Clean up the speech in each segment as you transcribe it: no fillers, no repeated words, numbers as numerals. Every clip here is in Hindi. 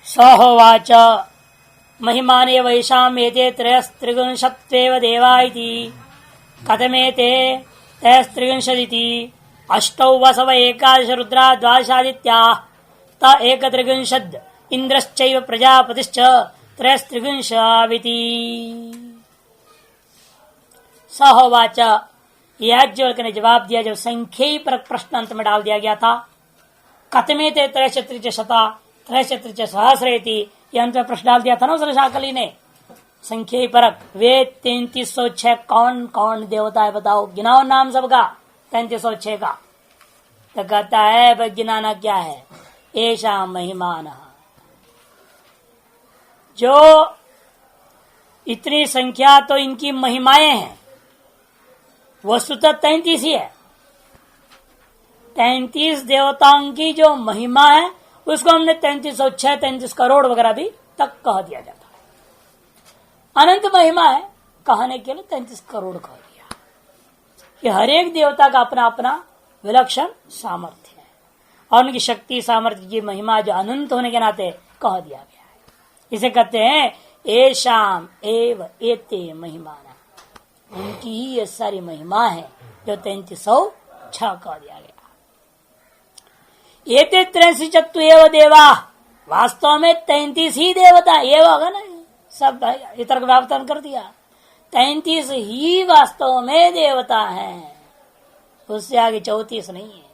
सहोवाच महिमाने वैशाम एते त्रयस्त्रिगुंशत्वेव देवा इति कथमेते त्रयस्त्रिगुंशदिति अष्टौ वसव एकादश रुद्रा द्वादशादित्याः त एकत्रिगुंशद् इंद्रश्चैव प्रजापतिश्च त्रयस्त्रिगुंशाविति। सहोवाच याज्ञवल्क्य ने जवाब दिया जब संख्यी पर प्रश्न अंत में डाल दिया गया था। कथमेते त्रयश्चत्रिच शता त्रयश्चत्रिच सहस्रेति ये अंत में प्रश्न डाल दिया था ना उस शाकली ने। संख्या परक वे 3306 कौन कौन देवता है बताओ, गिनाओ नाम सबका 3306 का। तो कहता है भाई गिनाना क्या है, ऐसा महिमान जो इतनी संख्या तो इनकी महिमाएं हैं, वस्तुतः 33 ही है। 33 देवताओं की जो महिमा है उसको हमने 3306 33 करोड़ वगैरह भी तक कह दिया जाता है। अनंत महिमा है कहने के लिए 33 करोड़ कह दिया कि हर एक देवता का अपना अपना विलक्षण सामर्थ्य है और उनकी शक्ति सामर्थ्य की महिमा जो अनंत होने के नाते कह दिया गया है। इसे कहते हैं एशाम एव एते महिमाना, उनकी ही ये सारी महिमा है जो 3306 कह दिया गया। एते 63 एव देवा, वास्तव में 33 ही देवता ये होगा ना, सब इतर व्यापन कर दिया। 33 ही वास्तव में देवता है, उससे आगे 34 नहीं है।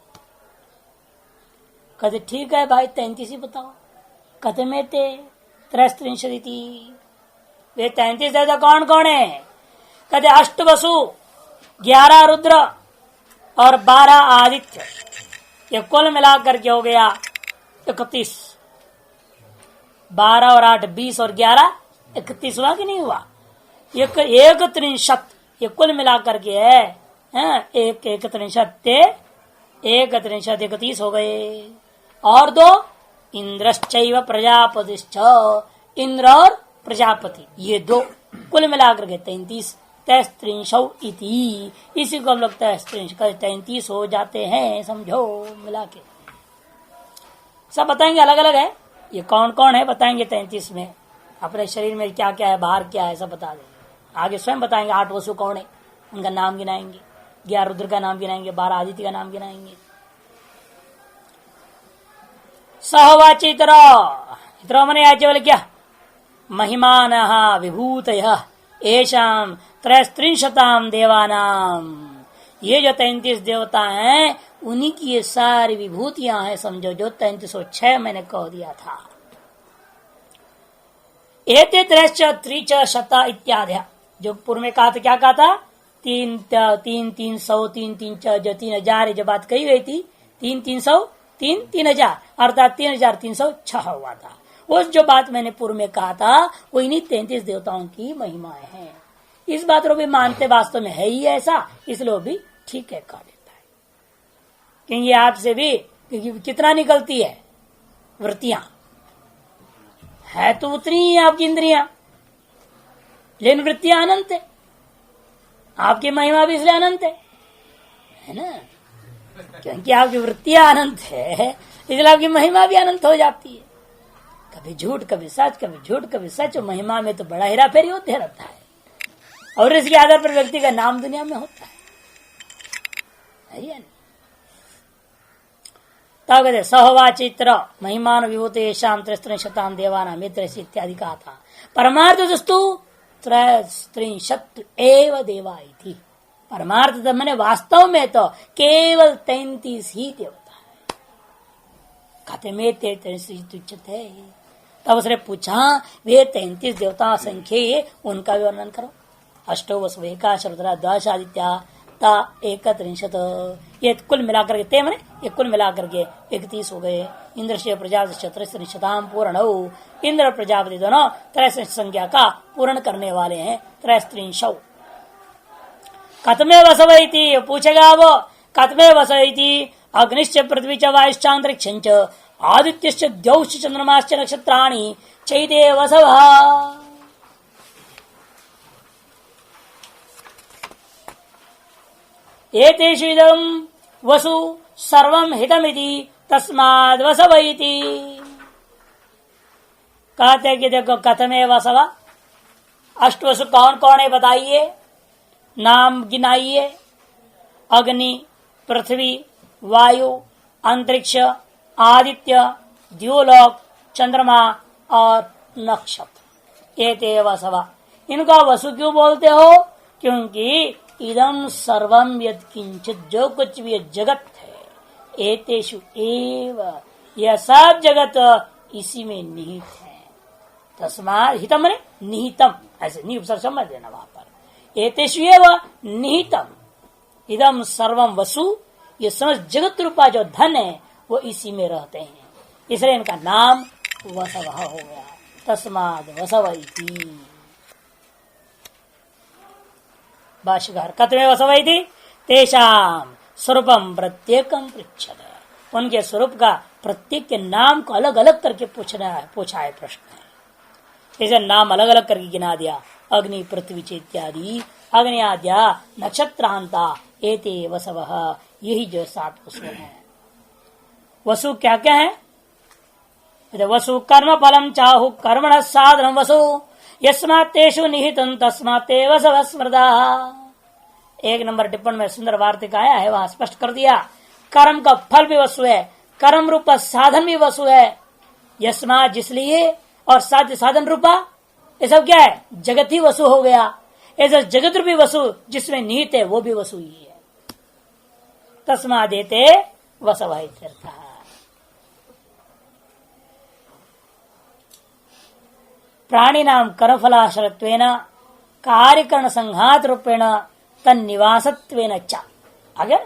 कहते ठीक है भाई 33 ही बताओ। कहते में ते 33 वे 33 देवता कौन कौन है? कहते अष्ट वसु 11 रुद्र और 12 आदित्य, ये कुल मिलाकर के हो गया 31। 12 और 8 20 और 11 31 हुआ कि नहीं हुआ? एक 63 ये कुल मिलाकर के है एक 31 हो गए। और दो इंद्रश्चैव प्रजापतिश्च, इंद्र और प्रजापति ये दो कुल मिलाकर के 33 इति, इसी को हम लोग 33 हो जाते हैं समझो मिला के। सब बताएंगे अलग अलग है, ये कौन कौन है बताएंगे 33 में, अपने शरीर में क्या क्या है बाहर क्या है सब बता देंगे। आगे स्वयं बताएंगे 8 वसु कौन है उनका नाम गिनाएंगे, 11 रुद्र का नाम गिनाएंगे, 12 आदित्य का नाम गिनाएंगे। सहवाची इतरो मने आज बोले क्या महिमान विभूतयः एषाम 33 देवानाम, ये जो 33 देवता हैं उन्हीं की ये सारी विभूतियां हैं समझो, जो 3306 मैंने कह दिया था। एते 33 शता इत्यादि, जो पूर्व में कहा था क्या कहा था 300 जो 3000 जो बात कही गई थी 3000 अर्थात 3306 हुआ था। वो जो बात मैंने पूर्व में कहा था वो इन्हीं 33 देवताओं की महिमाएं हैं। इस बात को भी मानते वास्तव में है ही ऐसा, इसलिए भी ठीक है कह देता है। क्योंकि आपसे भी कितना निकलती है वृत्तियां है तो उतनी ही आपकी इंद्रियां, लेकिन वृत्तियां अनंत है, आपकी महिमा भी इसलिए अनंत है ना, क्योंकि आपकी वृत्तियां अनंत है इसलिए आपकी महिमा भी अनंत हो जाती है। कभी झूठ कभी सच, कभी झूठ कभी सच, महिमा में तो बड़ा हेरा फेरी होते रहता है और इसके आधार पर व्यक्ति का नाम दुनिया में होता है या नहीं। तब कहते सहवाचित्र महिमान विभूते शाम 33 देवाना मित्र इत्यादि कहा था। परमार्थ दस्तु 33 एव देवा थी, परमार्थ तो मैंने वास्तव में तो केवल 33 ही देवता है। कहते में 33 थे। तब उसने पूछा वे 33 देवता संख्या उनका वर्णन करो। अष्टो वसु एकादश रुद्रा द्वादशादित्या ता 31, ये कुल मिलाकर के ते मने ये कुल मिलाकर के 31 हो गए। इंद्र से प्रजापति 33 पूर्ण हो, इंद्र प्रजापति दोनों 63 संख्या का पूर्ण करने वाले हैं 33। कतमे वसवैति पूछेगा वो, कतमे वसवैति अग्निश्च पृथ्वी च वायुश्चांतरिक्षं आदित्यश्च द्यौश्च चंद्रमाश्च नक्षत्राणि चैते वसवः। एतेषु इदं वसु सर्वं हितमिति तस्माद् वसव इति। कहते हैं कि देखो कथमे वसव, अष्टवसु कौन कौन है बताइए, नाम गिनाइए। अग्नि, पृथ्वी, वायु, अंतरिक्ष, आदित्य, द्युलोक, चंद्रमा और नक्षत्र, एते वसव। इनका वसु क्यों बोलते हो? क्योंकि इदम सर्वम यद किंचित, जो कुछ भी जगत है, एतेषु एव, यह सब जगत इसी में निहित है। तस्मात् हितम माने निहितम, ऐसे नहीं उपसर्ग समझ देना वहां पर। एतेषु एव निहितम इदम सर्वम वसु, ये समस्त जगत रूपा जो धन है वो इसी में रहते हैं, इसलिए इनका नाम वसव हो गया। तस्माद वसव इति। भाष्यकार कथमे वसव इति तेषाम स्वरूपम प्रत्येकम पृच्छत, उनके स्वरूप का प्रत्येक के नाम को अलग अलग करके पूछा है प्रश्न है। जैसे नाम अलग अलग करके गिना दिया, अग्नि, पृथ्वी इत्यादि, अग्नि आद्या, नक्षत्रांता, एते वसव, यही जो 7 वसु है। वसु क्या क्या है? वसु कर्म फलम चाहु कर्मण साधन वसु, यस्मात्तेषु निहितं तस्मात्ते वसव स्मृता। 1 नंबर टिप्पण में सुंदर वार्तिक आया है, वहां स्पष्ट कर दिया। कर्म का फल भी वसु है, कर्म रूपा साधन भी वसु है। यस्मात् जिसलिए, और साध्य साधन रूपा, ये सब क्या है? जगत ही वसु हो गया। ऐसा जगत रूपी वसु जिसमें निहित है वो भी वसु ही है। तस्मात् एते वसव इत्यर्थः। प्राणिनाम कर्मफलाश्रयत्वेन कार्यकरण संघात रूपेण तन्निवासत्वेन च। आगे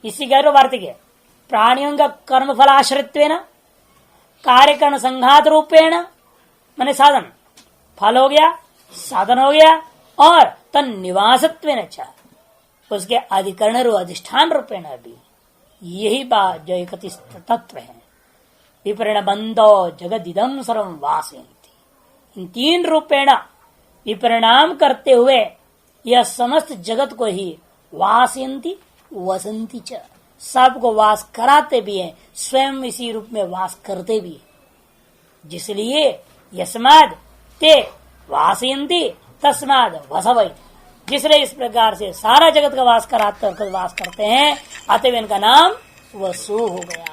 इसी गैर वार्तिक है। प्राणियों का कर्मफलाश्रयत्वेन कार्यकरण संघात रूपेण, माने साधन, फल हो गया, साधन हो गया, और तन्निवासत्वेन च, उसके अधिकरण रो अधिष्ठान रूपेण भी। यही बात जो एकत्रित तत्व है। विपरिण बंधो जगदिदम सर्वं वासयन्ति, इन 3 रूपेण विपरिणाम करते हुए यह समस्त जगत को ही वासयन्ति वसंति च, सबको वास कराते भी हैं, स्वयं इसी रूप में वास करते भी हैं। जिसलिए यस्माद् ते वासयन्ति तस्माद् वसव, जिसलिए इस प्रकार से सारा जगत का वास करते हैं, अतः इनका नाम वसु हो गया।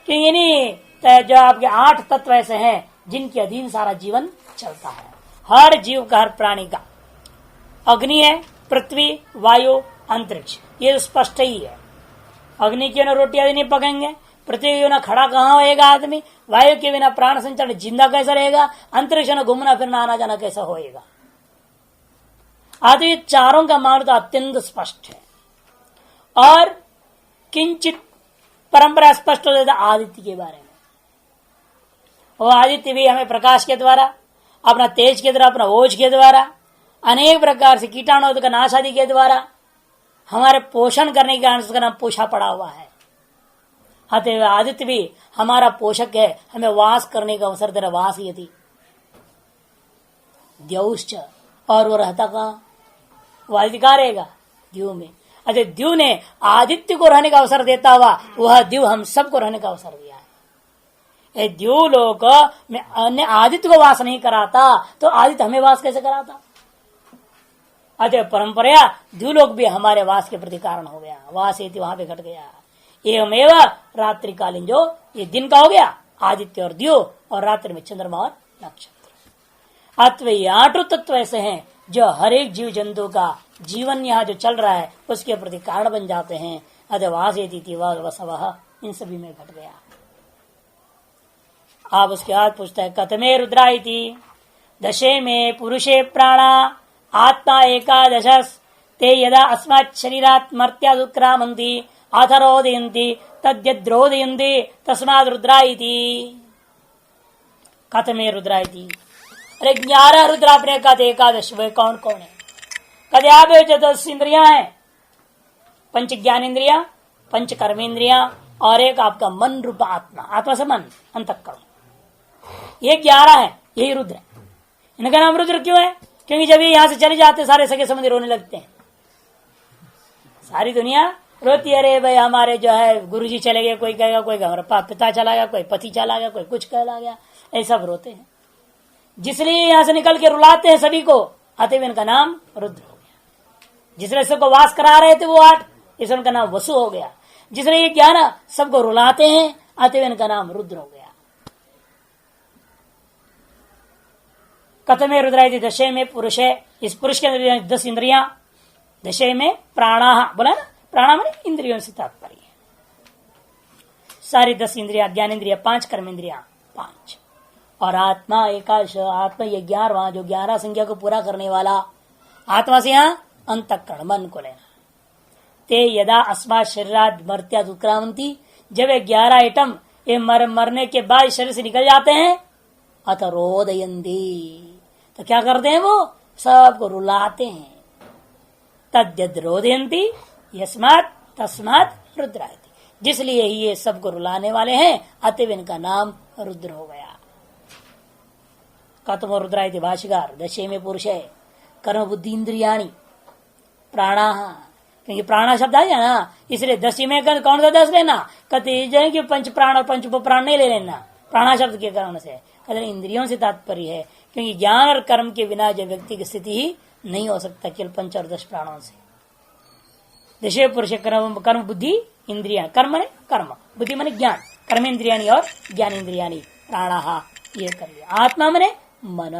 कि यानी जो आपके 8 तत्व ऐसे हैं जिनके अधीन सारा जीवन चलता है, हर जीव का, हर प्राणी का। अग्नि है, पृथ्वी, वायु, अंतरिक्ष, ये स्पष्ट ही है। अग्नि के बिना रोटी आदि नहीं पकेंगे, पृथ्वी के बिना खड़ा कहाँ होएगा आदमी, वायु के बिना प्राण संचालन जिंदा कैसा रहेगा, अंतरिक्ष में घूमना फिरना आना जाना कैसा होएगा। आदि चारों का मार्ग तो अत्यंत स्पष्ट है। और किंचित परंपरा स्पष्ट हो जाता आदित्य के बारे में। वो आदित्य भी हमें प्रकाश के द्वारा, अपना तेज के द्वारा, अपना ओज के द्वारा, अनेक प्रकार से कीटाणु का नाश आदि के द्वारा हमारे पोषण करने के कारण उसका नाम पोषा पड़ा हुआ है। अतः आदित्य भी हमारा पोषक है, हमें वास करने का अवसर दे रहा। वास यदि द्यौश्च, और वो रहता कहाँ? वो आदित्य कहाँ रहेगा? द्यू में। अच्छा, द्यू ने आदित्य को रहने का अवसर देता हुआ वह द्यू हम सबको रहने का अवसर दिया है। द्यू लोक में अन्य आदित्य को वास नहीं कराता तो आदित्य हमें वास कैसे कराता? अतः परंपरा द्यूलोक भी हमारे वास के प्रति कारण हो गया। वास ये वहां पे घट गया। एवमेव रात्रिकालीन, जो ये दिन का हो गया आदित्य और द्यू, और रात्रि में चंद्रमा और नक्षत्र। अतः ये 8 तत्व ऐसे हैं जो हर एक जीव जंतु का जीवन यहाँ जो चल रहा है उसके प्रति कारण बन जाते हैं। अतः वासयति वसवः, इन सभी में घट गया। आप उसके बाद पूछता है कथमे रुद्रा इति दशे में पुरुषे प्राणा आत्मा एकादश ते यदा अस्मात् शरीरात् मर्त्याद् उत्क्रामन्ति अथ रोदयन्ति तद्यद्रोदयन्ति तस्माद् रुद्रा इति। कथमे रुद्रा इति, अरे 11 रुद्र आपने कहा एकादश, वे कौन कौन है? कद आप जो 10 इंद्रियां हैं, 5 ज्ञानेन्द्रिया, 5 कर्मेंद्रिया, और एक आपका मन रूप आत्मा, आत्मा से मन अंतःकरण, ये 11 है, यही रुद्र है। इनका नाम रुद्र क्यों है? क्योंकि जब ये यहां से चले जाते सारे सगे संबंधी रोने लगते हैं। सारी दुनिया रोती अरे भाई हमारे जो है गुरुजी चले गए, कोई कहेगा, कोई हमारा पिता चला गया, कोई पति चला गया, कोई कुछ कहला गया, ऐसा सब रोते हैं। जिसलिए यहां से निकल के रुलाते हैं सभी को, अतएव इनका नाम रुद्र हो गया। जिसलिए सबको वास करा रहे थे वो 8, इसलिए उनका नाम वसु हो गया। जिसलिए ये 11 सबको रुलाते हैं, अतएव इनका नाम रुद्र हो गया। कथमे रुद्राय दशे में पुरुष है, इस पुरुष के अंदर 10 इंद्रियां, दशे में प्राणा बोला ना, प्राणा में इंद्रियों से तात्पर्य है। सारी 10 इंद्रिया, ज्ञान इंद्रिया 5, कर्म इंद्रिया 5 और आत्मा एकाश। आत्मा ये 11वां, जो 11 संख्या को पूरा करने वाला आत्मा से यहां अंतःकरण मन को लेना। ते यदा अस्मात् शरीराद मर्त्याद उत्क्रामंती, जब ये 11 आइटम ये मरने के बाद शरीर से निकल जाते हैं, अथ रोदयंती, तो क्या करते हैं वो सबको रुलाते हैं। तद्यद रोदयंती यस्मात् तस्मात् रुद्रायति, जिसलिए ही ये सबको रुलाने वाले हैं, अतएव इनका नाम रुद्र हो गया। कथम रुद्रायति भाष्यकार, दशे में पुरुष है, कर्म बुद्धि इंद्रियाणी प्राणा, क्योंकि प्राणा शब्द आ जाए ना, इसलिए 10 में कौन सा 10 लेना, कहते कि पंच प्राण और पंच प्राण नहीं ले लेना प्राणा शब्द के कारण से, कहते इंद्रियों से तात्पर्य है, क्योंकि ज्ञान और कर्म के बिना जो व्यक्ति की स्थिति ही नहीं हो सकता केवल 5 और 10 प्राणों से। दशे पुरुष कर्म बुद्धि इंद्रिया, कर्म माने कर्म, बुद्धि माने ज्ञान, कर्म इंद्रियाणी और ज्ञान इंद्रियाणी प्राणा, ये कर लिया। आत्मा माने मन,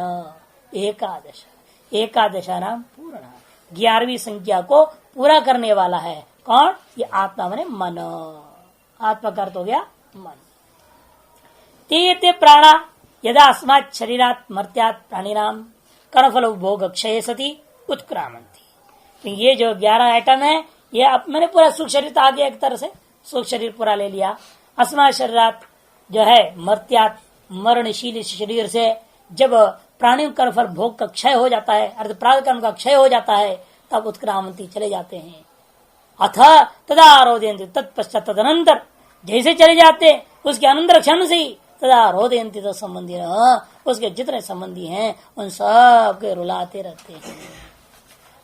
एकादश, एकादशा नाम पूर्ण, 11वीं संख्या को पूरा करने वाला है कौन, ये आत्मा माने मन, आत्मा का अर्थ हो गया मन। ते प्राणा यदा अस्मात् शरीरात् मर्त्यात् प्राणिनाम कर्मफल उपभोग क्षय सती उत्क्रामंती। ये जो 11 आइटम है, ये अब मैंने पूरा सुख शरीर तो आ गया, एक तरह से सुख शरीर पूरा ले लिया। अस्मात् शरीरात् जो है मर्त्यात् मरणशील शरीर से जब प्राणियों कर्मफल भोग का क्षय हो जाता है, अर्थ प्रारब्ध कर्म का क्षय हो जाता है, तब उत्क्रामंती चले जाते हैं। अथ तदा रोदयन्ति, तत्पश्चात तदनंतर जैसे चले जाते उसके अनंतर क्षण से ही तदा रोदयन्ति, तो संबंधी उसके जितने संबंधी हैं उन सब के रुलाते रहते हैं।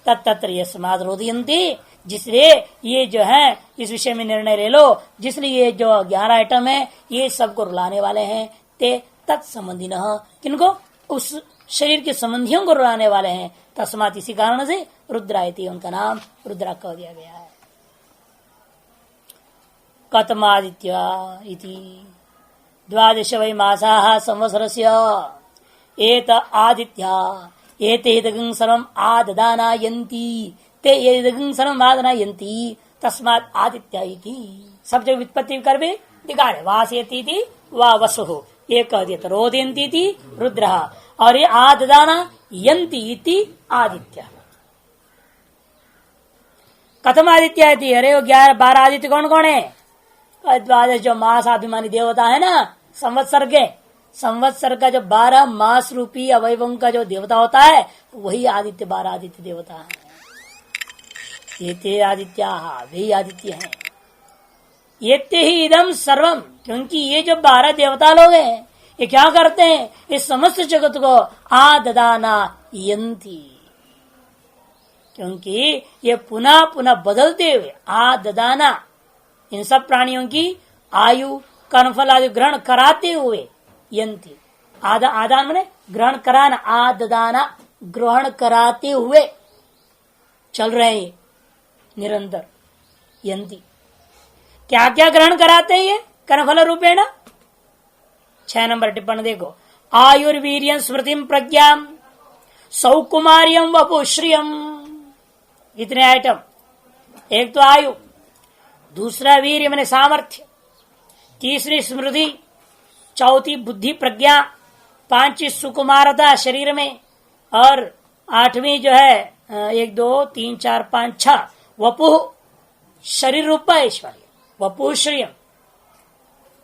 तत्र यस्मात् रोदयन्ति, जिसलिए ये जो है इस विषय में निर्णय ले लो, जिसलिए ये जो 11 आइटम है ये सबको रुलाने वाले हैं। ते तत्संबंधी न, किनको, उस शरीर के संबंधियों को रुलाने वाले हैं। तस्मात्, इसी कारण से रुद्रायति, उनका नाम रुद्रा कह दिया गया है। कतमादित्य इति 12 वै मासाः संवत्सरस्य एत आदित्या एते इदगं सर्वम् आददानायन्ति, ते इदगं सर्वम् आददानायन्ति, तस्मात् आदित्य इति। सब जगह व्युत्पत्ति कर भी दिखा रहे, वासयति इति वा वसुः, ये कह दिया। तो रोदयन्ति इति रुद्रः, और ये आददाना यन्ति इति आदित्य। कथम आदित्य इति, अरे वो 11-12 आदित्य कौन कौन है, 12 जो मास अभिमानी देवता है ना, संवत्सर के, संवत्सर का जो 12 मास रूपी अवयवों का जो देवता होता है, वही आदित्य 12 आदित्य देवता है। ये ते आदित्या, वही आदित्य हैं। ये ते ही इदम सर्वम, क्योंकि ये जो 12 देवता लोग हैं ये क्या करते हैं, इस समस्त जगत को आददाना यंती, क्योंकि ये पुनः पुनः बदलते हुए आददाना, इन सब प्राणियों की आयु कर्मफल आदि ग्रहण कराते हुए, यंती आदान माने ग्रहण कराना, आददाना ग्रहण कराते हुए चल रहे हैं निरंतर। यंती क्या क्या ग्रहण कराते हैं ये कर्मफल रूपेण, 6 नंबर टिप्पणी देखो। आयुर्वीर्यं स्मृतिं प्रज्ञां सौकुमार्यं वपुश्रियं, इतने आइटम। एक तो आयु, दूसरा वीर्य माने सामर्थ्य, तीसरी स्मृति, चौथी बुद्धि प्रज्ञा, 5वीं सुकुमारता शरीर में, और 8वीं जो है 1 2 3 4 5 6 वपु शरीर रूपा ऐश्वर्य, वपुश्रियम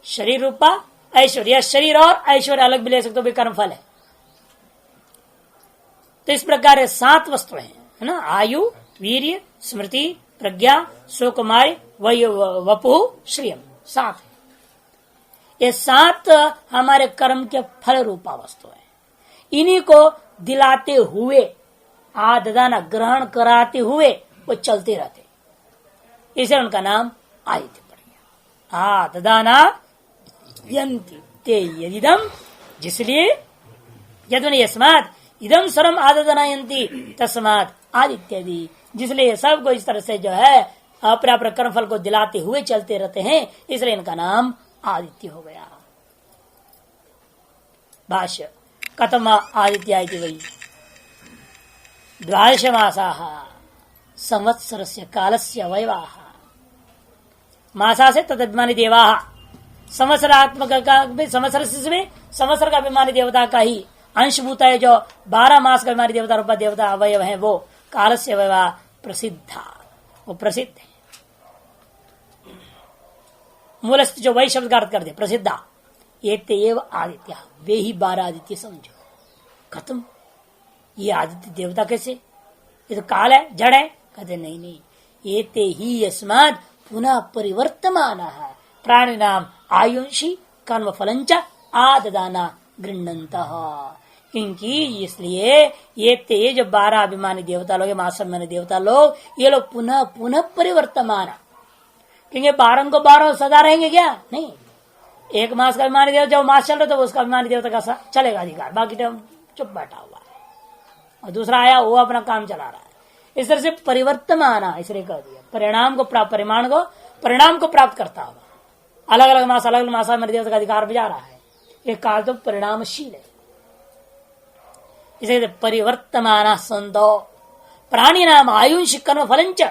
शरीर रूपा ऐश्वर्य। शरीर और ऐश्वर्य अलग भी ले सकते हो, भी कर्मफल है। तो इस प्रकार 7 वस्तुएं हैं, है ना, आयु, वीर्य, स्मृति, प्रज्ञा, सुकुमारी, वपु श्रियम, 7 है। ये 7 हमारे कर्म के फल रूपा वस्तु है। इन्हीं को दिलाते हुए, आददाना ग्रहण कराते हुए वो चलते रहते। इसे उनका नाम आदित्य पड़ गया। आददाना यंती ते यदिदम, जिसलिए यदुन यस्मात् इदम सर्वम आददनायंती तस्मात् आदित्यदि, जिसलिए सबको इस तरह से जो है अपने कर्म फल को दिलाते हुए चलते रहते हैं, इसलिए इनका नाम आदित्य हो गया। भाष्य कथम आदित्य वही द्वादश मासाः संवत्सरस्य कालस्य अवयवाः, मासा से तदभिमानी देवाः, संवत्सरात्मक का संवत्सर से संवत्सर का अभिमानी देवता का ही अंशभूत है, जो 12 मास का अभिमानी देवता रूपा देवता अवयव है, वो कालस्य अवयवा प्रसिद्धा, वो प्रसिद्ध है। मूलस्थ जो वही शब्द का अर्थ कर दे प्रसिद्धा, एव आदित्य, वे ही 12 आदित्य समझो। खत्म। ये आदित्य देवता कैसे, ये तो काल है, जड़ है। कहते नहीं, एते ही यस्मात् पुनः परिवर्तमान है प्राणी नाम आयुषी कर्म फलंच आददाना गृह्णन्त, क्योंकि इसलिए ये तेज 12 अभिमानी देवता लोग, मासम्मानी देवता लोग, ये लोग पुनः पुनः परिवर्तमान, क्योंकि 12 को 12 सदा रहेंगे क्या? नहीं, एक मास का अभिमानी देवता जब मास चल रहा तो उसका अभिमानी देवता का चलेगा अधिकार, बाकी टाइम चुप बैठा हुआ है, और दूसरा आया वो अपना काम चला रहा है। इस तरह से परिवर्तमान इसलिए कह दिया, परिणाम को प्राप्त, परिणाम को प्राप्त करता हुआ, अलग अलग मास हमारे देवता का अधिकार भी जा रहा है। ये काल तो परिणामशील है, इसे परिवर्तमान संतो प्राणी नाम आयुषी कर्म फलंच,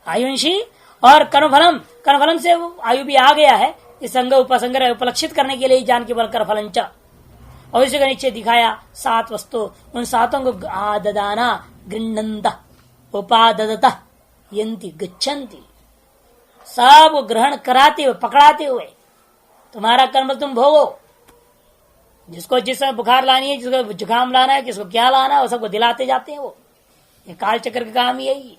आयुषी और कर्मफलम से आयु भी आ गया है, इस संग उपसंग उपलक्षित करने के लिए जान के बल कर फलंच, और इसी का नीचे दिखाया 7 वस्तु, उन 7 को आददाना गृह्णन्त उपाददत यंती गच्छन्ति, सब ग्रहण कराते हुए पकड़ाते हुए, तुम्हारा कर्म तुम भोगो, जिसको जिस बुखार लानी है, जिसको जुकाम लाना है, किसको क्या लाना है, वो सबको दिलाते जाते हैं। वो ये काल चक्र का काम यही,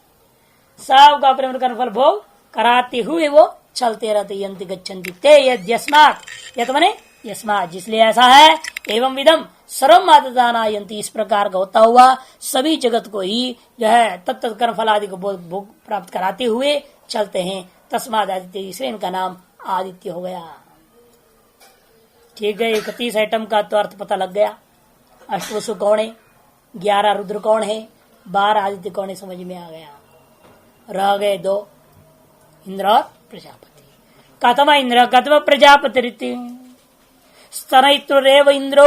सबका अपने कर्म फल भोग कराते हुए वो चलते रहते। यंति गच्छन्ति ते यस्मात्, यत मने यस्मात्, जिसलिए ऐसा है, एवं विदम सर्वम आददाना यंति, इस प्रकार का होता हुआ सभी जगत को ही जो है तत्त कर्म फल आदि को भोग प्राप्त कराते हुए चलते हैं। तस्माद आदित्य, इसलिए इनका नाम आदित्य हो गया। ठीक है, 31 आइटम का तो अर्थ पता लग गया। अष्टवसु कौन है, 11 रुद्र कौन है, 12 आदित्य कौन है, समझ में आ गया। रह गए 2, इंद्र और प्रजापति। कथम इंद्र कथम प्रजापति रीति स्तनयित्रुरेव इंद्रो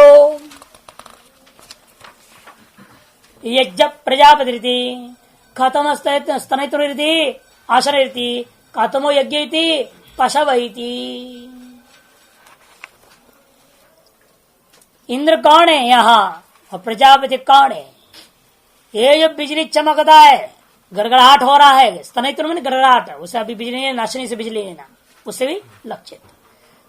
यज्ञ प्रजापति रीति कथम स्तनयित्रुरिति आशरयति कथमो यज्ञ इति पशवैति। इंद्र कौन है यहाँ और प्रजापति कौन है? ये जो बिजली चमकता है, गड़गड़ाहट हो रहा है, स्तनयित्र में गड़गड़ाहट है, उससे अभी बिजली नहीं, नाशनी से बिजली लेना, उससे भी लक्षित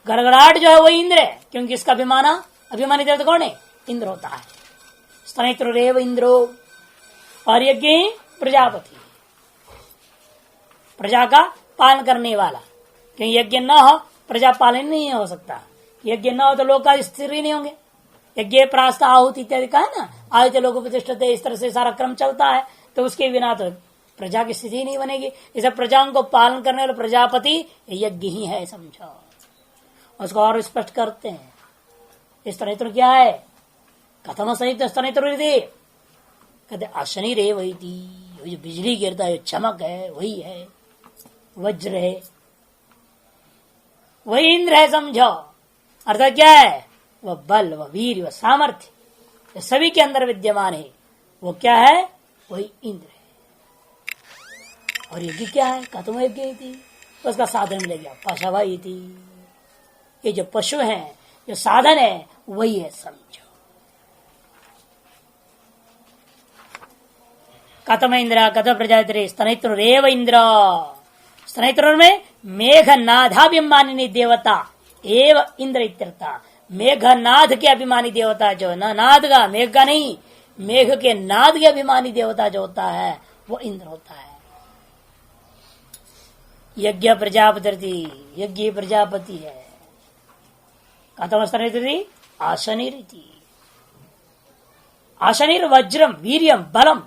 गड़गड़ाहट जो है वही इंद्र है, क्योंकि इसका अभिमानी देवता कौन है? इंद्र होता है। स्तनयित्र रेव इंद्रो, और यज्ञ प्रजापति, प्रजा का पालन करने वाला, क्योंकि यज्ञ न हो प्रजा पालन नहीं हो सकता, यज्ञ न हो तो लोग का स्थिर ही नहीं होंगे। यज्ञ प्रास्त आहुति इत्यादि का है ना, आदित्य लोगों प्रतिष्ठते, इस तरह से सारा क्रम चलता है, तो उसके बिना तो प्रजा की स्थिति नहीं बनेगी। इसे प्रजाओं को पालन करने वाले प्रजापति यज्ञ ही है, समझो। उसको और स्पष्ट करते हैं, इस तरह तो क्या है, कथम सहित स्तनयित्र कहते अशनि रे वही थी, जो बिजली गिरता है, चमक है, वही है, वज्र है, वही इंद्र है, समझो। अर्थात क्या है? वह बल, वह वीर, वह सामर्थ्य जो सभी के अंदर विद्यमान है, वो क्या है? वही इंद्र है। और यज्ञ क्या है? कथम यज्ञ थी, तो उसका साधन मिलेगा पशवई थी। ये जो पशु है, जो साधन है, वही है, समझो। कथम इंद्र कथ प्रजापति स्तनयित्र रेव इंद्र, स्तनयित्र में मेघनाथाभिमानी देवता एव इंद्र इत्यर्थ। मेघनाथ के अभिमानी देवता जो है ना, नाद का, मेघ का नहीं, मेघ के नाद के अभिमानी देवता जो होता है वो इंद्र होता है। यज्ञ प्रजापति, यज्ञ प्रजापति है। कथम स्तनयित्री आशनिरिति, आशनिर वज्रम वीर्यम बलम।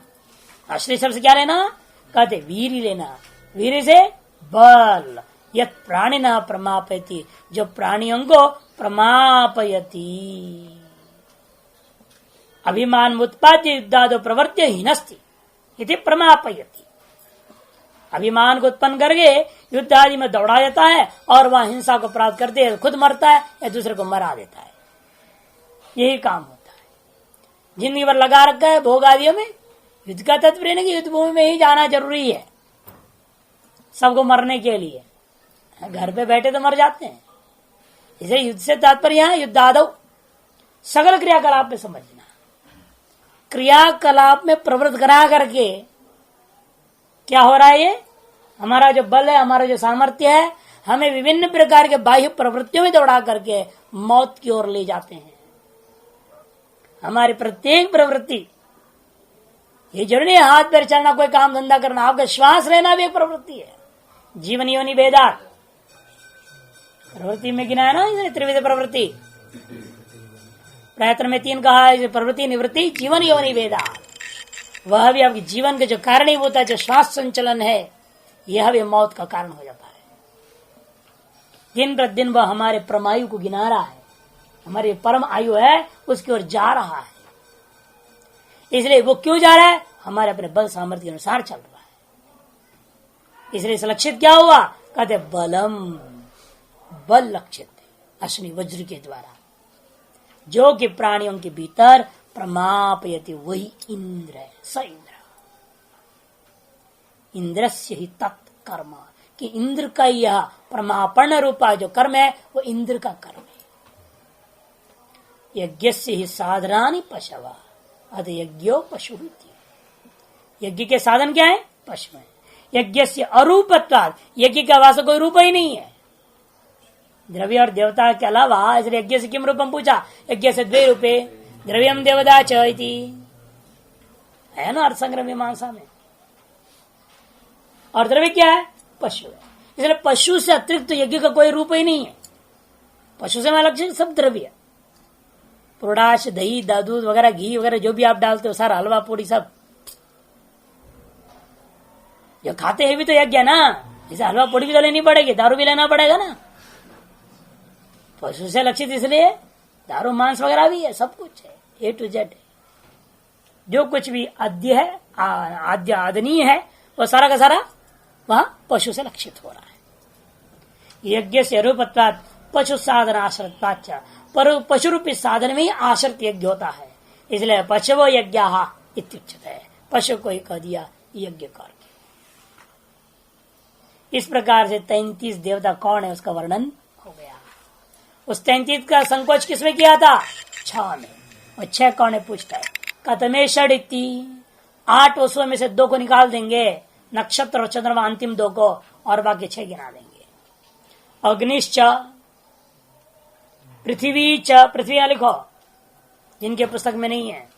आश्रय शब्द से क्या लेना? कहते वीर लेना, वीर से बल यत प्राणी न प्रमापयति, जो प्राणियों को प्रमापयति। अभिमान उत्पाद्य युद्धादो प्रवर्त्य हीनस्ति इति प्रमापयति। अभिमान को उत्पन्न करके युद्ध आदि में दौड़ा देता है और वह हिंसा को प्राप्त करते है, खुद मरता है या दूसरे को मरा देता है। यही काम होता है। जिंदगी भर लगा रखा है भोग आदियों में। युद्ध का तात्पर्य नहीं कि युद्ध भूमि में ही जाना जरूरी है सबको मरने के लिए। घर पे बैठे तो मर जाते हैं। इसे युद्ध से तात्पर्य है युद्धादौ सकल क्रियाकलाप में समझना। क्रियाकलाप में प्रवृत्त करा करके क्या हो रहा है, ये हमारा जो बल है, हमारा जो सामर्थ्य है, हमें विभिन्न प्रकार के बाह्य प्रवृत्तियों में दौड़ा करके मौत की ओर ले जाते हैं। हमारी प्रत्येक प्रवृत्ति, ये जरूरी है हाथ पैर चलना, कोई काम धंधा करना, आपका श्वास लेना भी एक प्रवृत्ति है। जीवन योनि वेदात प्रवृत्ति में गिनाया ना इसने त्रिविध प्रवृत्ति। प्रयत्न में 3 कहा है, प्रवृत्ति निवृत्ति जीवन योनि वेदात। वह भी आपके जीवन के जो कारणीभूत है, जो श्वास संचलन है, यह भी मौत का कारण हो जाता है। दिन प्रतिदिन वह हमारे परमायु को गिना रहा है, हमारी परम आयु है उसकी ओर जा रहा है। इसलिए वो क्यों जा रहा है, हमारे अपने बल सामर्थ्य के अनुसार चल रहा है। इसलिए इस लक्षित क्या हुआ, कहते बलम, बल लक्षित अश्विनी वज्र के द्वारा, जो कि प्राणियों के भीतर प्रमापयति, वही इंद्र है। स इंद्र, इंद्रस्य ही तत्कर्म, कि इंद्र का यह प्रमापण रूपा जो कर्म है वो इंद्र का कर्म है। यज्ञस्य ही साधनानि पशवा, अत यज्ञो पशु। यज्ञ के साधन क्या है, पशु है। यज्ञ से अरूपत्वाद, यज्ञ का वास्तव कोई रूप ही नहीं है, द्रव्य और देवता के अलावा। इसलिए यज्ञ से किम रूपम पूछा, यज्ञ से 2 रूपे, द्रव्यम देवता च इति है ना अर्थसंग्रह मीमांसा में। और द्रव्य क्या है, पशु है। इसलिए पशु से अतिरिक्त यज्ञ का कोई रूप ही नहीं है। पशु से लक्ष्य सब द्रव्य, पुरोडाश, दही, दूध वगैरह, घी वगैरह जो भी आप डालते हो, सारा हलवा पूरी सब जो खाते हैं भी तो यज्ञ है ना। जैसे हलवा पूरी भी तो लेनी पड़ेगी, दारू भी लेना पड़ेगा ना। पशु से लक्षित इसलिए दारू मांस वगैरह भी है, सब कुछ है, A to Z है। जो कुछ भी आद्य है, आद्य आदनीय है, वो सारा का सारा वहां पशु से लक्षित हो रहा है। यज्ञ से रूपत्वात् पशु साधन आश्रित, पर पशु रूपी साधन में ही आश्रित यज्ञ होता है। इसलिए पशवो यज्ञ इत्युच्यते है, पशु को ही कह दिया यज्ञ कर। इस प्रकार से 33 देवता कौन है उसका वर्णन हो गया। उस 33 का संकोच किसमें किया था, 6 में। और 6 कौन है पूछता है, कतमे षड इति, 8 वसुओं में से 2 को निकाल देंगे, नक्षत्र और चंद्रमा अंतिम 2 को, और बाकी 6 गिना देंगे। अग्निश्च, पृथ्वी च, पृथ्वी लिखो जिनके पुस्तक में नहीं है।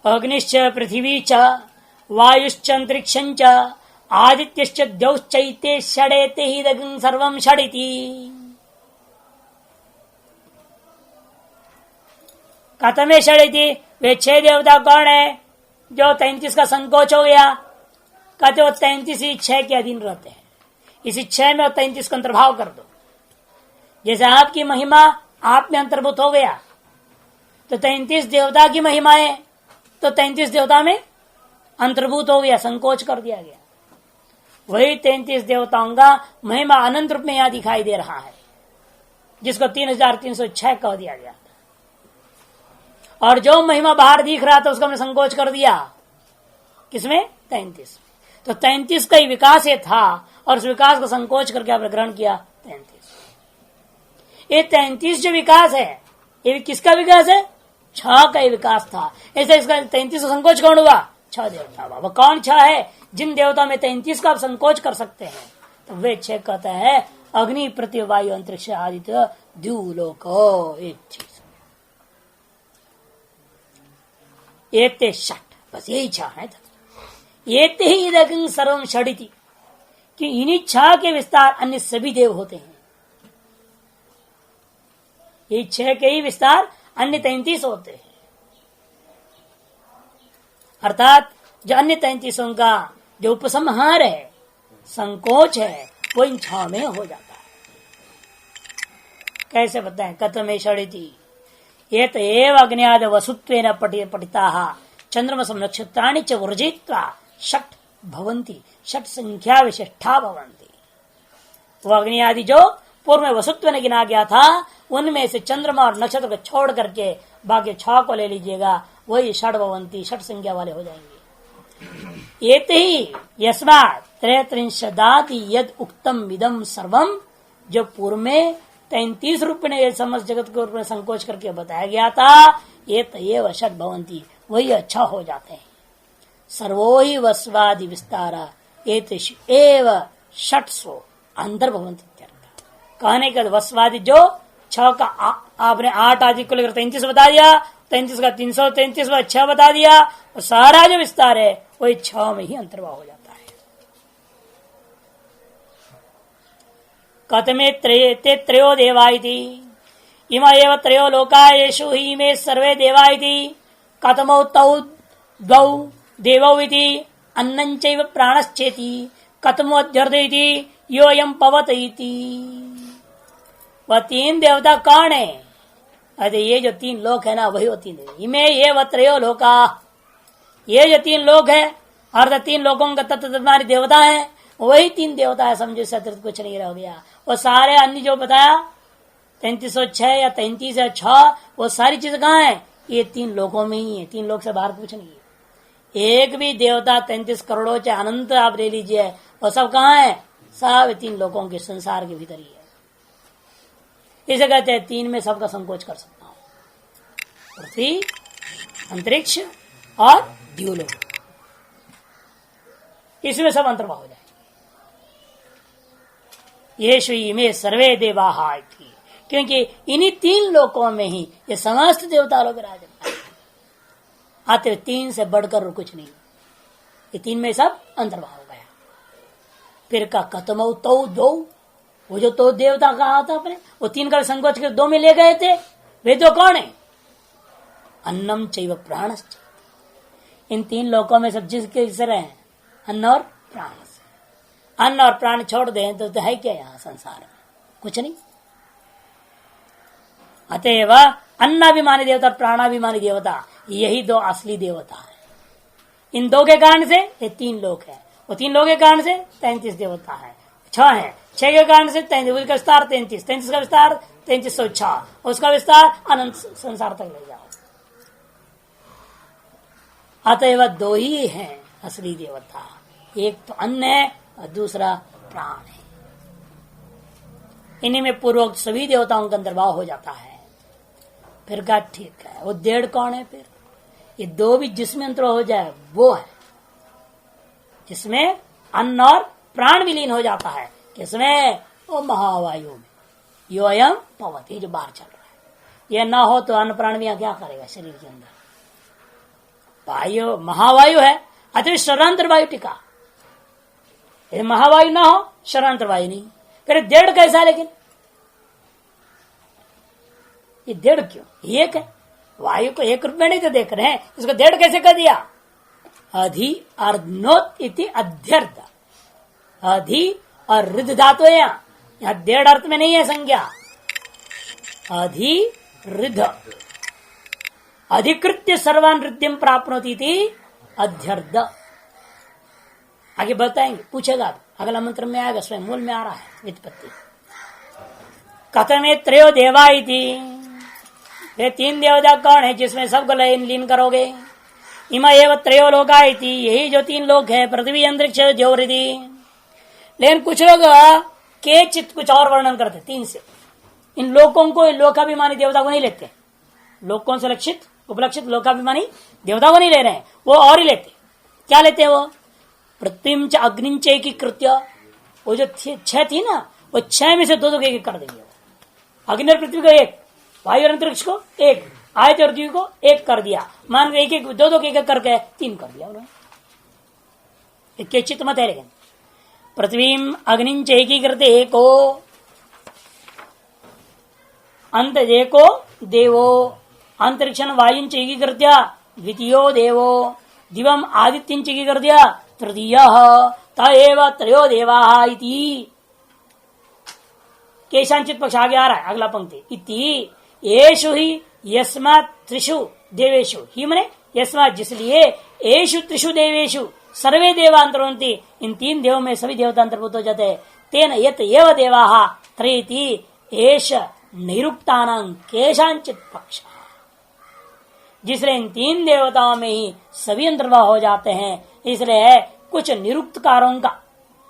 अग्निश्च पृथ्वी च, वायुश्च अंतरिक्षं च, आदित्यश्च द्यौश्चैते षडेते ही दग्न सर्वं षडिति। कतमे षडिति, वे 6 देवता कौन है जो 33 का संकोच हो गया। कहते वो 33 ही 6 के अधीन रहते हैं। इसी 6 में 33 का अंतर्भाव कर दो। जैसे आपकी महिमा आप में अंतर्भूत हो गया तो 33 देवता की महिमा है, तो 33 देवता में अंतर्भूत हो गया, संकोच कर दिया गया। वही 33 देवताओं का महिमा अनंत रूप में यहां दिखाई दे रहा है, जिसको 3306 कह दिया गया था। और जो महिमा बाहर दिख रहा था उसको हमने संकोच कर दिया, किसमें, 33। तो 33 का ही विकास ये था, और उस विकास को संकोच करके आपने ग्रहण किया 33। ये 33 जो विकास है, ये किसका विकास है, 6 का ही विकास था। ऐसे इसका 33 का संकोच कौन हुआ, 6 देवता। वो कौन 6 है, जिन देवता में 33 का आप संकोच कर सकते हैं, तो वे 6 कहते हैं अग्नि, पृथ्वी, वायु, अंतरिक्ष, आदित्य, द्युलोक। एक चीज एते षट, बस यही 6 है। एते ही इदं सर्वं षडिति, कि इन्हीं 6 के विस्तार अन्य सभी देव होते हैं। ये 6 के ही विस्तार अन्य 33 होते हैं। अर्थात जो अन्य 33 का जो उपसंहार है, संकोच है वो इन 6 में हो जाता है। कैसे बताएं? कथमे षडिति ये तो एव अग्न्याद वसुत्वेन पठिता चंद्रमस नक्षत्राणि च वर्जित्वा षट् भवन्ति, षट् संख्या विशिष्टा भवन्ति। वो अग्नि आदि जो पूर्व में वसुत्व ने गिना गया था उनमें से चंद्रमा और नक्षत्र को छोड़ करके बाकी 6 को ले लीजिएगा, वही षट् भवन्ति, षट् संख्या वाले हो जाएंगे। ये ही यस्मात् त्रयत्रिंशदाति यद उक्तम विदम सर्वम, जो पूर्व में 33 रूप में समस्त जगत के रूप में संकोच करके बताया गया था, ये षट् भवन्ति, वही अच्छा हो जाते हैं। सर्वो ही वस्वादि विस्तारा एव षट्सो अंतर्भवन्ति। कहने का वस्वादि जो 6 का आपने 8 आदि को लेकर 33 बता दिया, 33 का 333 व 6 बता दिया, और सारा जो विस्तार है वही 6 में ही अंतर्भाव हो जाता है। कथमे ते त्रयो देवा इति इमा एव त्रयो लोका येषु हि मे सर्वे देवा इति कथमौ तौ द्वौ देवौ इति अन्नं चैव प्राणश्चेति कथमो अध्यर्थ इति योऽयं पवत इति। वह 3 देवता कौन है? अरे ये जो 3 लोक है ना, वही वो 3 देवता। इमे ये व त्रयो लोका, ये जो 3 लोक है और 3 लोगों का तत्व देवता है, वही 3 देवता है। समझो इससे अतिरिक्त कुछ नहीं रह गया। वो सारे अन्य जो बताया 3306 या 33 या 6, वो सारी चीज कहाँ है? ये 3 लोकों में ही है। 3 लोक से बाहर कुछ नहीं है। एक भी देवता 33 करोड़ों चाहे अनंत आप ले लीजिए, वो सब कहाँ है? सब 3 लोकों के संसार के भीतर ही है। इसे कहते हैं 3 में सबका संकोच कर सकता हूं, पृथ्वी, अंतरिक्ष और द्यूलोक, इसमें सब अंतर्भाव हो जाएंगे। येषु इमे सर्वे देवाः, क्योंकि इन्हीं 3 लोकों में ही ये समस्त देवता लोग विराजमान आते। 3 से बढ़कर कुछ नहीं, ये 3 में सब अंतर्भाव हो गया। फिर का कतमौ तौ दो, वो जो तो देवता कहा था अपने, वो 3 का संकोच कर 2 में ले गए थे। वे दो कौन है? अन्नम चैव प्राणश्च। इन 3 लोकों में सब जिसके रहे हैं अन्न और प्राण से। अन्न और प्राण छोड़ दें तो है क्या यहाँ संसार में? कुछ नहीं। अतएव अन्नाभिमानी देवता और प्राणाभिमानी देवता, यही 2 असली देवता है। इन 2 के कारण से ये 3 लोक है, वो 3 लोक के कारण से 33 देवता है, 6 है, 6 के कारण से 33 का विस्तार 33, 33 का विस्तार 3306, उसका विस्तार अनंत संसार तक ले जाओ। अतएव 2 ही हैं असली देवता, एक तो अन्न है और दूसरा प्राण है। इन्हीं में पूर्वोक्त सभी देवताओं का अंतर्भाव हो जाता है। फिर का ठीक है, वो 1.5 कौन है? फिर ये 2 भी जिसमें अंतर हो जाए वो है, जिसमें अन्न और प्राण विलीन हो जाता है। किसमें? वो महावायु में। योऽयं पवति, जो बाहर चल रहा है। ये ना हो तो अन्न प्राण भी क्या करेगा शरीर के अंदर? वायु महावायु है, अतः शरांतर वायु टिका। यदि महावायु ना हो, शरांतर वायु नहीं। फिर 1.5 कैसा? लेकिन ये 1.5 क्यों? 1 है। वायु को 1 रूप में नहीं तो देख रहे हैं, इसको 1.5 कैसे कर दिया? अधि अर्धनोत इति अध्यर्थ। अधि और रिध धातु है यहाँ 1.5 अर्थ में नहीं है संज्ञा। अधि रिध अधिकृत्य सर्वान रिद्धिम प्राप्नोति थी अध्यर्थ। आगे बताएंगे, पूछेगा अगला मंत्र में आएगा, स्वयं मूल में आ रहा है व्युत्पत्ति। कथमे त्रयो देवा इति, ये 3 देवता कौन है जिसमें सबको लीन करोगे? इमा एव त्रयो लोका इति, यही जो 3 लोक है, पृथ्वी, अंतरिक्ष, द्यौरिधि। लेकिन कुछ लोग के चित्त कुछ और वर्णन करते 3 से। इन लोकों को, लोकाभिमानी देवता को नहीं लेते। लोकों से लक्षित उपलक्षित लोकाभिमानी देवता को नहीं ले रहे हैं, वो और ही लेते। क्या लेते हैं वो? पृथ्वी च अग्नि च एकीकृत्य, वो जो 6 थी ना, वो 6 में से 2 एक कर देंगे। अग्नि और पृथ्वी को 1, वायु और अंतरिक्ष को 1, आयत और द्वीप को 1 कर दिया। मान के 1 2 एक करके 3 कर दिया उन्होंने। एक चित्त मत है। लेकिन पृथ्वी अग्नि च एकीकृत्य एको, अंत एको देवो, अंतरिक्षण वायु च एकीकृत्य द्वितीयो देवो, दिवम आदित्य एकीकृत्य तृतीय, तएव त्रयो देवाः इति। केशांचित पक्ष आगे आ रहा है, अगला पंक्ति इति येषु ही यस्मात् त्रिषु देवेषु ही मने यस्मात् जिसलिए येषु त्रिषु देवेषु सर्वे देवांतरवन्ति, इन तीन देवों में सभी देवता अंतर्भूत हो जाते हैं। तेन यत एव देवाः त्रयेति एष निरुक्तानां केशांचित पक्ष, जिसलिए इन तीन देवताओं में ही सभी अंतर्भाव हो जाते हैं। इसलिए कुछ निरुक्तकारों का,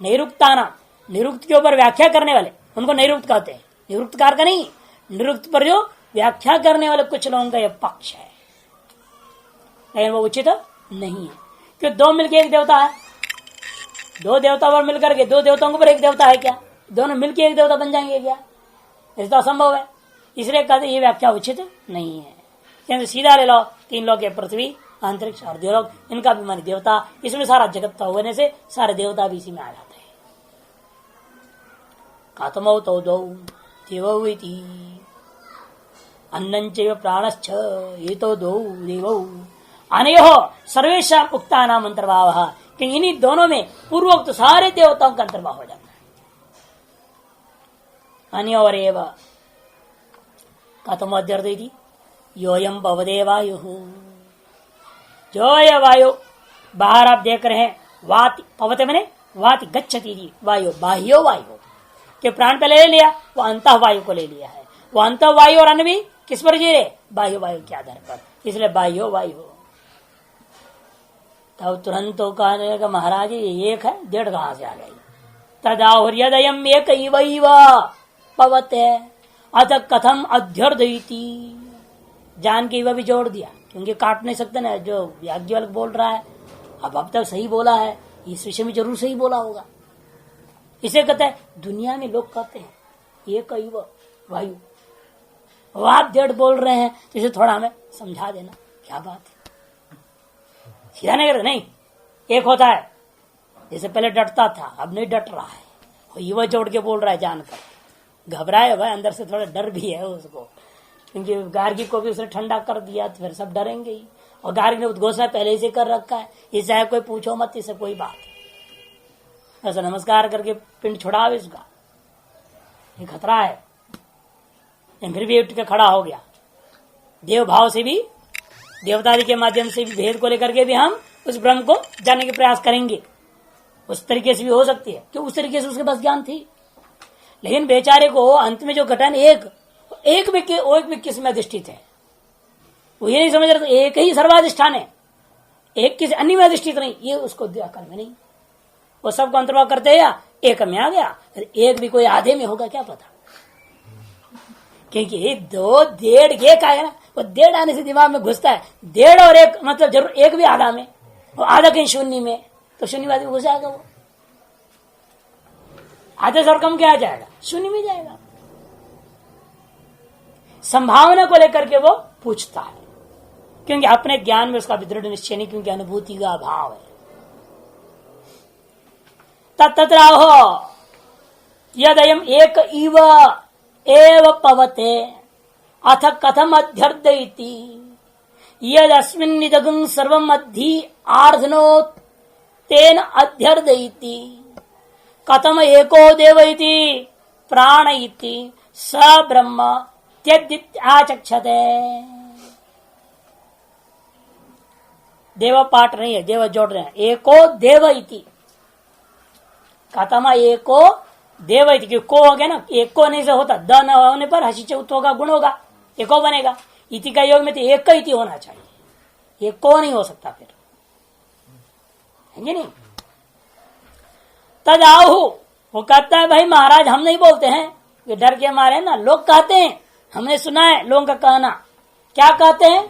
निरुक्ताना निरुक्त के ऊपर व्याख्या करने वाले उनको निरुक्त कहते हैं। निरुक्तकार का नहीं, निरुक्त पर जो व्याख्या करने वाले कुछ लोगों का यह पक्ष है, लेकिन वो उचित नहीं है। क्यों? दो मिलकर एक देवता है, दो देवता पर मिलकर के दो देवताओं के ऊपर एक देवता है क्या? दोनों मिलकर एक देवता बन जाएंगे क्या? ऐसा असंभव है। इसलिए कहते ये व्याख्या उचित नहीं है। क्योंकि सीधा ले लो, तीन लोग है, पृथ्वी अंतरिक्ष और देवलोक, इनका भी मानी देवता, इसमें सारा जगत का होने से सारे देवता भी इसी में आ जाते हैं। कथमौ तौ द्वौ देवौ इति अन्नं चैव प्राणश्च एतौ द्वौ देवौ अनयोः सर्वेषां उक्तानाम् अंतर्भावः, कि इन्हीं दोनों में पूर्वोक्त सारे देवताओं का अंतर्भाव हो जाता है। अनयोरेव कथम अध्यर्थयति योऽयं भवदे वायुः, जो यह वायु बाहर आप देख रहे हैं, वाति पवते मैंने वाति गच्छति वायु, बाह्यो वायु के प्राण पहले ले लिया, वो अंतः वायु को ले लिया है। वो अंतः वायु और अन्य भी किस पर जी रहे? बाह्य वायु के आधार पर, इसलिए बाह्यो वायु। तब तुरंत तो कहने का महाराज ये एक है, डेढ़ कहां से आ गई? तदाहुर्यदयम् एकैव पवते अथ कथम अध्यर्दयति, जान के वह भी जोड़ दिया, क्योंकि काट नहीं सकते ना जो याज्ञवल्क्य बोल रहा है। अब तक सही बोला है, इस विषय में जरूर सही बोला होगा। इसे कहते हैं, दुनिया में लोग कहते हैं ये कई वायु, वो आप डेढ़ बोल रहे हैं, तो इसे थोड़ा हमें समझा देना क्या बात है। सीधा नहीं करते, नहीं एक होता है, जैसे पहले डटता था अब नहीं डट रहा है, वो युवा जोड़ के बोल रहा है, जानकर घबराए भाई, अंदर से थोड़ा डर भी है उसको, क्योंकि गार्गी को भी उसने ठंडा कर दिया तो फिर सब डरेंगे ही। और गार्गी ने उद्घोषणा पहले से कर रखा है, ये चाहे कोई पूछो मत, इससे कोई बात ऐसा नमस्कार करके पिंड छुड़ाओ इसका, ये खतरा है। फिर भी उठ के खड़ा हो गया, देव भाव से भी, देवतादि के माध्यम से भी भेद को लेकर के भी हम उस ब्रह्म को जानने के प्रयास करेंगे। उस तरीके से भी हो सकती है, क्यों उस तरीके से उसके पास ज्ञान थी। लेकिन बेचारे को अंत में जो घटन एक भी किस में अधिष्ठित है, वो ये नहीं समझ रहे एक ही सर्वाधिष्ठान है, एक किसी अन्य में अधिष्ठित नहीं, ये उसको अकल में नहीं। वो सबको अंतर्भाव करते हैं या एक में आ गया, एक भी कोई आधे में होगा क्या पता, क्योंकि दो डेढ़ एक आएगा ना, वो डेढ़ आने से दिमाग में घुसता है। डेढ़ और एक मतलब जरूर एक भी आधा में, और आधा कहीं शून्य में, तो शून्यवाद में घुस जाएगा। वो आधे से और कम क्या आ जाएगा? शून्य में जाएगा। संभावना को लेकर के वो पूछता है, क्योंकि अपने ज्ञान में उसका दृढ़ निश्चय नहीं, क्योंकि अनुभूति का अभाव है। तत्राहो यदयम् एक इव एव पवते अथ कथम अध्यर्दयति यदस्मिन्निदगं सर्वम् अद्धि आर्धनो तेन अध्यर्दयति कथम एको देव इति प्राण इति स ब्रह्म त्यदित्याचक्षते। देव पाठ नहीं है, देव जोड़ रहे हैं, एको देव इति कथम एको देव इति, कि को हो गया ना, एको नहीं से होता, द न होने पर हसी चौथ होगा, गुण होगा, एको बनेगा। इति का योग में तो एक इति होना चाहिए, एको नहीं हो सकता फिर, है नहीं। तद आहु, वो कहता है भाई महाराज हम नहीं बोलते हैं, ये डर के मारे ना, लोग कहते हैं, हमने सुना है लोगों का कहना। क्या कहते हैं?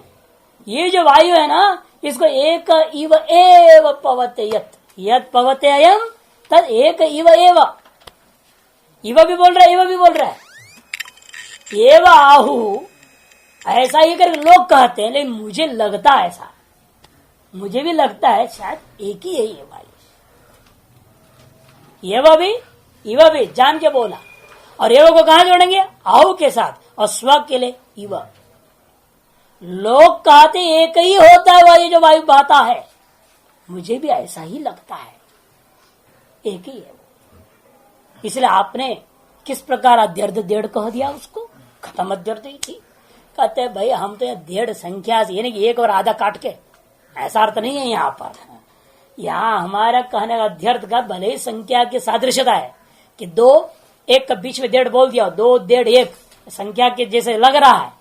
ये जो वायु है ना, इसको एक इव एव पवते यत पवते अयम तद एक इव एव, इव भी बोल रहा है, इव भी बोल रहा है, एव आहु, ऐसा ही कर लोग कहते हैं। लेकिन मुझे लगता है ऐसा, मुझे भी लगता है शायद एक ही है ये वायु। इव भी जान के बोला, और एव को कहां जोड़ेंगे? आहु के साथ, और स्व के लिए इव। लोग कहते एक ही होता है वायु जो वायु बहता है, मुझे भी ऐसा ही लगता है। एक ही है वो। इसलिए आपने किस प्रकार अध्यर्थ डेढ़ कह दिया उसको, खत्म अध्यर्थ ही थी। कहते भाई हम तो डेढ़ संख्या से यानी कि एक और आधा काट के, ऐसा अर्थ नहीं है यहाँ पर। यहाँ हमारा कहने का अध्यर्थ का भले ही संख्या की सादृश्यता है कि दो एक के बीच में डेढ़ बोल दिया, दो डेढ़ एक संख्या के जैसे लग रहा है,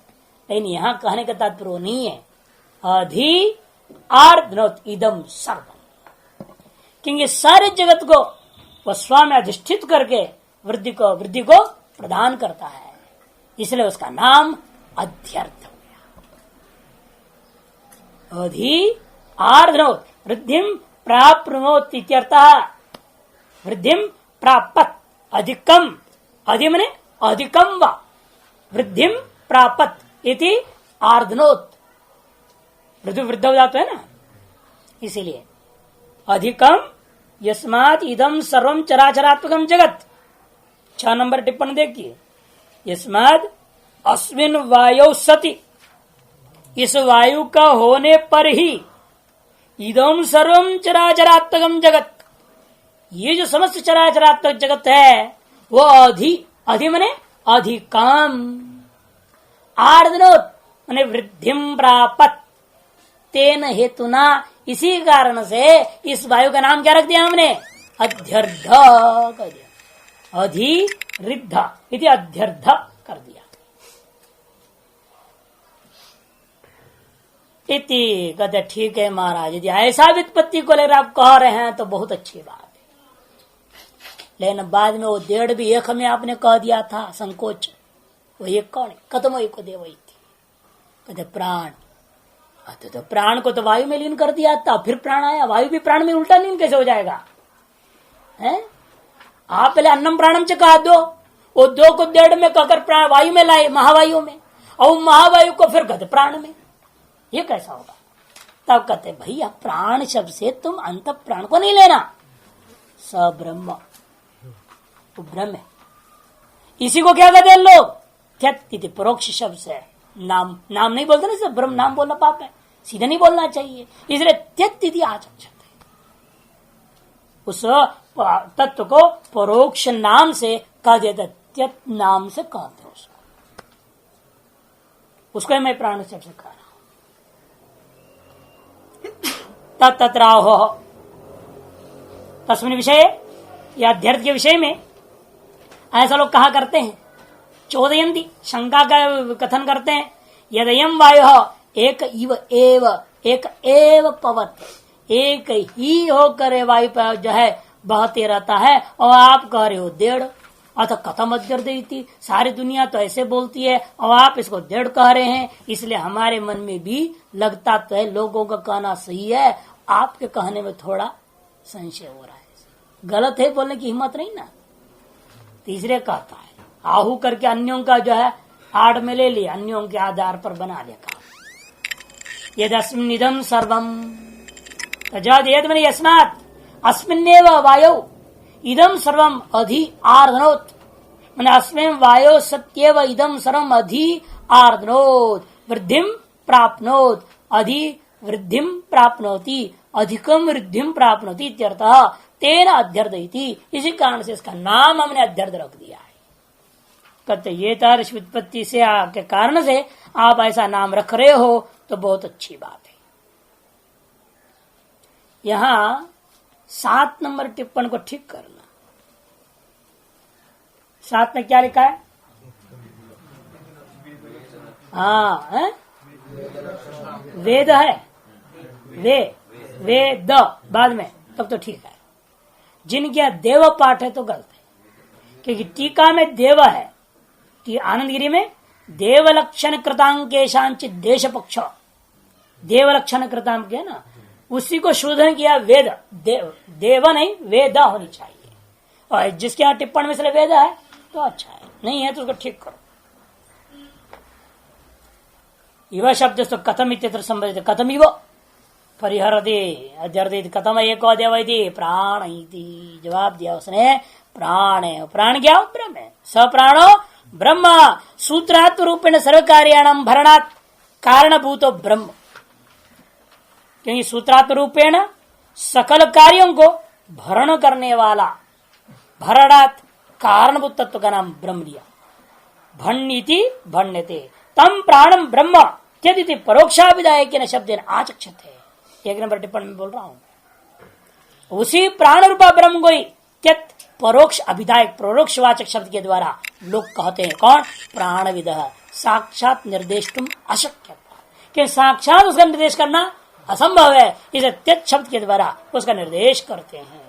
लेकिन यहाँ कहने का तात्पर्य नहीं है। अधि आर्द्नोत इदम सर्वम, क्योंकि सारे जगत को वह स्वामी अधिष्ठित करके वृद्धि को प्रदान करता है, इसलिए उसका नाम अध्यर्थ हो गया। अधि आर्द्नोत वृद्धिम प्राप्नोत इत्यर्थः, वृद्धिम प्रापत, अधिकम, अधि मने अधिकम व वृद्धिम प्रापत इति आर्द्नोत, वृद्ध हो जाता है ना, इसीलिए अधिकम यस्मात् इदम सर्वम चराचरात्मकम जगत। 6 नंबर टिप्पणी देखिए, यस्मात् अस्मिन् वायौ सति, इस वायु का होने पर ही इदम सर्वम चराचरात्मकम जगत, ये जो समस्त चराचरात्मक जगत है वो अधि मने अधिकाम, आर्द्नोत मने वृद्धिम प्रापत, तेन हेतुना, इसी कारण से इस वायु का नाम क्या रख दिया हमने, अध्यर्ध कर दिया, अधिरिद्ध इति अध्यर्ध कर दिया। इति कहते ठीक है महाराज, यदि ऐसा व्युत्पत्ति को लेकर आप कह रहे हैं तो बहुत अच्छी बात है, लेकिन बाद में वो डेढ़ भी एक में आपने कह दिया था, संकोच, वो एक कौन है, कतमो एक दे वही थी, कहते प्राण, तो प्राण को तो वायु में लीन कर दिया था, फिर प्राण आया, वायु भी प्राण में उल्टा लीन कैसे हो जाएगा है? आप पहले अन्नम प्राणम च कहा दो, वो दो को डेढ़ में कहकर प्राण वायु में लाए, महावायु में, और महावायु को फिर कहते प्राण में, ये कैसा होगा? तब कहते भैया प्राण शब्द से तुम अंत प्राण को नहीं लेना, स ब्रह्म, तो ब्रह्म है, इसी को क्या कहते हैं लोग, त्यक्ति परोक्ष शब्द से, नाम नहीं बोलते ना, ब्रह्म नाम बोलना पाप है, सीधे नहीं बोलना चाहिए, इसलिए त्यक्ति आचरण, उस तत्व को परोक्ष नाम से कह देता, त्यक्त नाम से कहते उसको मैं प्राण शब्द से कह रहा हूं। तत्राहो तस्मिन् विषय, या अध्यर्थ के विषय में ऐसा लोग कहा करते हैं, चोदयंती, शंका का कथन करते हैं, यदयम वायु एक इव एव, एक एव पवत, एक ही होकर वायु पर जो है बहते रहता है, और आप कह रहे हो डेढ़, अतः कथम अध्यर्थ, सारी दुनिया तो ऐसे बोलती है और आप इसको डेढ़ कह रहे हैं, इसलिए हमारे मन में भी लगता तो है लोगों का कहना सही है, आपके कहने में थोड़ा संशय हो रहा है, गलत है बोलने की हिम्मत नहीं ना। तीसरे कहता है आहू करके अन्यों का जो है आड़ में ले लिया, अन्यों के आधार पर बना देखा, यदस्मिन्निदं सर्वम, यद मैंने यस्मात् अस्मिन्नेव वायौ इदम सर्वम अधि आर्द्नोत, मैंने अस्मिन् वायो सत्येव इदम सर्वम अधि आर्द्नोत, वृद्धिम प्राप्नोत, अधि वृद्धिम प्राप्नोति, अधिकम वृद्धिम प्राप्नोति इत्यर्थः, तेन अध्यर्थ इति, इसी कारण से इसका नाम हमने अध्यर्थ रख दिया है। कहते ये तादृश व्युत्पत्ति से आपके कारण से आप ऐसा नाम रख रहे हो तो बहुत अच्छी बात है। यहां 7 नंबर टिप्पण को ठीक करना, 7 में क्या लिखा है? हाँ है? वेद है, वेद बाद में, तब तो ठीक है। जिनके देव पाठ है तो गलत है, क्योंकि टीका में देव है, आनंदगिरी में देव लक्षण कृतांकेशांचित देश पक्ष, देव लक्षण कृतांक है ना, उसी को शोधन किया वेद, देव नहीं वेद होनी चाहिए, और जिसके यहाँ टिप्पण में से वेद है तो अच्छा है, नहीं है तो उसको ठीक करो। इव शब्द तो कथम इत्यत्र संबंधित, कथम इव परिहरते अध्यर्थित, कथम एको देव इति प्राण इति, जवाब दिया उसने प्राण है, प्राण क्या हो? ब्रह्म है, सप्राणो ब्रह्म, सूत्रात्म रूपेण सर्व कार्याणाम भरणात् कारणभूतो ब्रह्म, क्योंकि सूत्रात्म रूपेण सकल कार्यों को भरण करने वाला, भरणात् कारणभूत तत्व का नाम ब्रह्म लिया। भण्यति भण्यते तम प्राणम ब्रह्म त्यदिति परोक्षाभिधायक न शब्द आचक्षते। 1 नंबर टिप्पणी में बोल रहा हूं, उसी प्राण रूपा ब्रह्म को ही त्यत परोक्ष अभिधायक परोक्षवाचक शब्द के द्वारा लोग कहते हैं। कौन? प्राणविद। साक्षात निर्देश तुम अशक्य, कि साक्षात उसका निर्देश करना असंभव है, इसे त्यत शब्द के द्वारा उसका निर्देश करते हैं।